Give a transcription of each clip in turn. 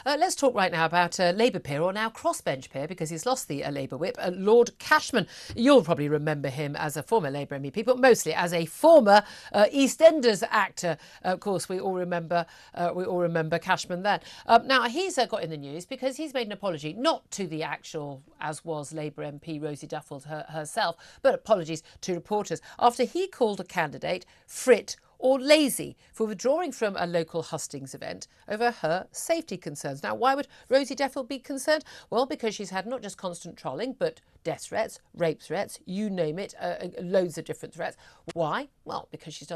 Let's talk right now about Labour peer, or now crossbench peer, because he's lost the Labour whip, Lord Cashman. You'll probably remember him as a former Labour MEP, but mostly as a former EastEnders actor. Of course, we all remember Cashman then. Now he's got in the news because he's made an apology, not to the actual, as was Labour MP Rosie Duffield herself, but apologies to reporters after he called a candidate frit or lazy for withdrawing from a local hustings event over her safety concerns. Now, why would Rosie Duffield be concerned? Well, because she's had not just constant trolling, but death threats, rape threats, you name it, loads of different threats. Why? Well, because she's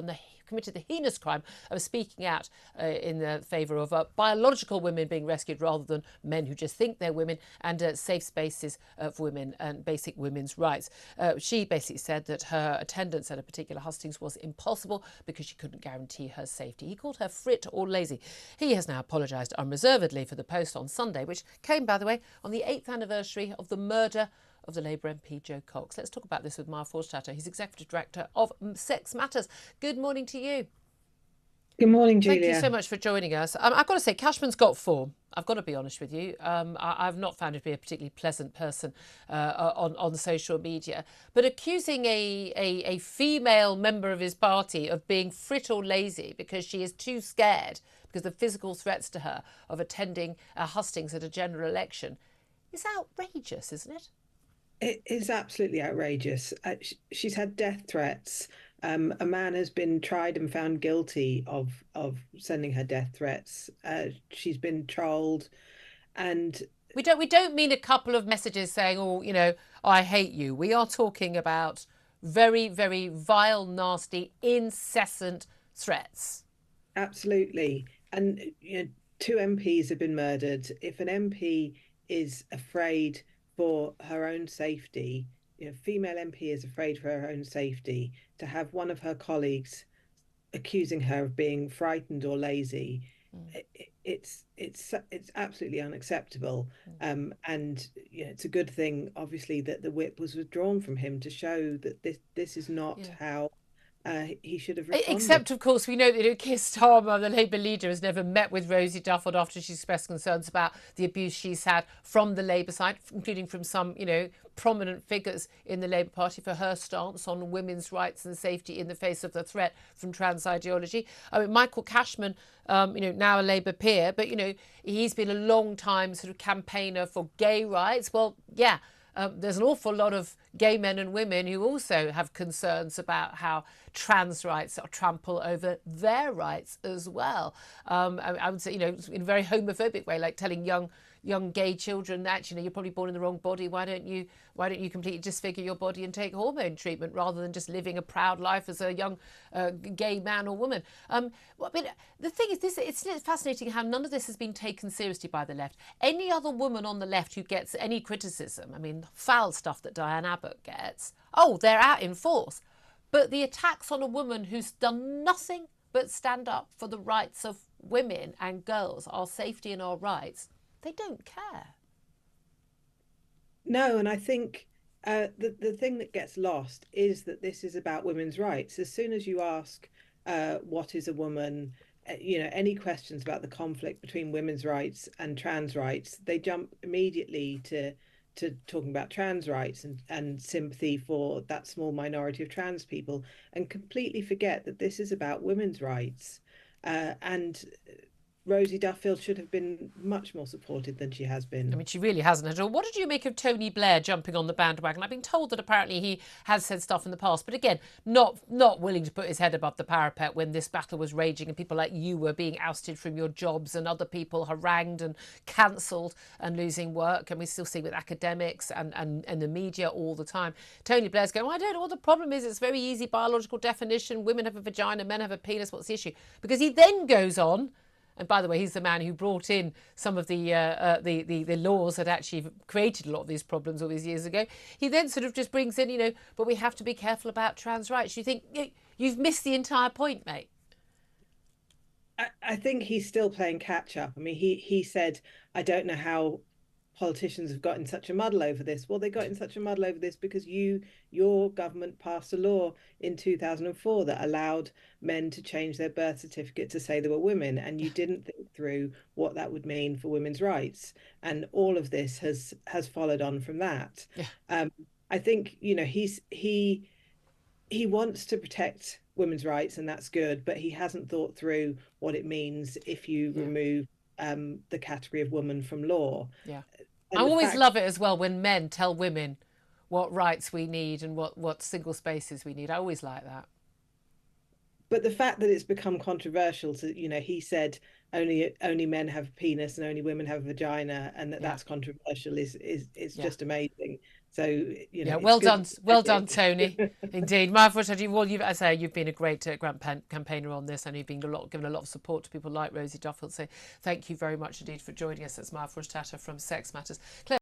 committed the heinous crime of speaking out in favour of biological women being rescued rather than men who just think they're women, and safe spaces for women and basic women's rights. She basically said that her attendance at a particular hustings was impossible because she couldn't guarantee her safety. He called her frit or lazy. He has now apologised unreservedly for the post on Sunday, which came, by the way, on the 8th anniversary of the murder of the Labour MP Jo Cox. Let's talk about this with Maya Forstater. He's Executive Director of Sex Matters. Good morning to you. Good morning, Julia. Thank you so much for joining us. I've got to say, Cashman's got form. I've got to be honest with you. I've not found him to be a particularly pleasant person on social media. But accusing a female member of his party of being frit or lazy because she is too scared because of physical threats to her of attending hustings at a general election is outrageous, isn't it? It is absolutely outrageous. She's had death threats. A man has been tried and found guilty of sending her death threats. She's been trolled, and we don't mean a couple of messages saying, "Oh, I hate you." We are talking about very, very vile, nasty, incessant threats. Absolutely. And two MPs have been murdered. If an MP is afraid for her own safety, female MP is afraid for her own safety, to have one of her colleagues accusing her of being frightened or lazy, it's absolutely unacceptable. And it's a good thing, obviously, that the whip was withdrawn from him to show that this is not how he should have responded. Except, of course, we know that Keir Starmer, the Labour leader, has never met with Rosie Duffield after she expressed concerns about the abuse she's had from the Labour side, including from some, prominent figures in the Labour Party for her stance on women's rights and safety in the face of the threat from trans ideology. I mean, Michael Cashman, now a Labour peer, but, he's been a long time sort of campaigner for gay rights. Well, yeah. There's an awful lot of gay men and women who also have concerns about how trans rights trample over their rights as well. I would say, in a very homophobic way, like telling young gay children, actually, you're probably born in the wrong body. Why don't you completely disfigure your body and take hormone treatment rather than just living a proud life as a young gay man or woman? The thing is, it's fascinating how none of this has been taken seriously by the left. Any other woman on the left who gets any criticism, I mean, foul stuff that Diane Abbott gets, they're out in force. But the attacks on a woman who's done nothing but stand up for the rights of women and girls, our safety and our rights, they don't care. No, and I think the thing that gets lost is that this is about women's rights. As soon as you ask what is a woman, any questions about the conflict between women's rights and trans rights, they jump immediately to talking about trans rights and sympathy for that small minority of trans people, and completely forget that this is about women's rights. And Rosie Duffield should have been much more supported than she has been. I mean, she really hasn't at all. What did you make of Tony Blair jumping on the bandwagon? I've been told that apparently he has said stuff in the past, but again, not willing to put his head above the parapet when this battle was raging and people like you were being ousted from your jobs and other people harangued and cancelled and losing work. And we still see with academics and the media all the time. Tony Blair's going, I don't know what the problem is. It's very easy biological definition. Women have a vagina, men have a penis. What's the issue? Because he then goes on. And by the way, he's the man who brought in some of the laws that actually created a lot of these problems all these years ago. He then sort of just brings in, but we have to be careful about trans rights. You think you've missed the entire point, mate. I think he's still playing catch up. I mean, he said, I don't know how politicians have got in such a muddle over this. Well, they got in such a muddle over this because your government passed a law in 2004 that allowed men to change their birth certificate to say they were women, and you didn't think through what that would mean for women's rights. And all of this has followed on from that. Yeah. I think, he wants to protect women's rights, and that's good, but he hasn't thought through what it means if you remove the category of woman from law. Yeah. I And the always fact, love it as well when men tell women what rights we need and what single spaces we need. I always like that. but the fact that it's become controversial to, he said only men have a penis and only women have a vagina, and Yeah. that's controversial is Yeah. just amazing. So, Yeah, it's well good. done, well done, Tony. Indeed, as I say, you've been a great campaigner on this, and you've been given a lot of support to people like Rosie Duffield. So, thank you very much indeed for joining us. That's Maya Forstater from Sex Matters. Claire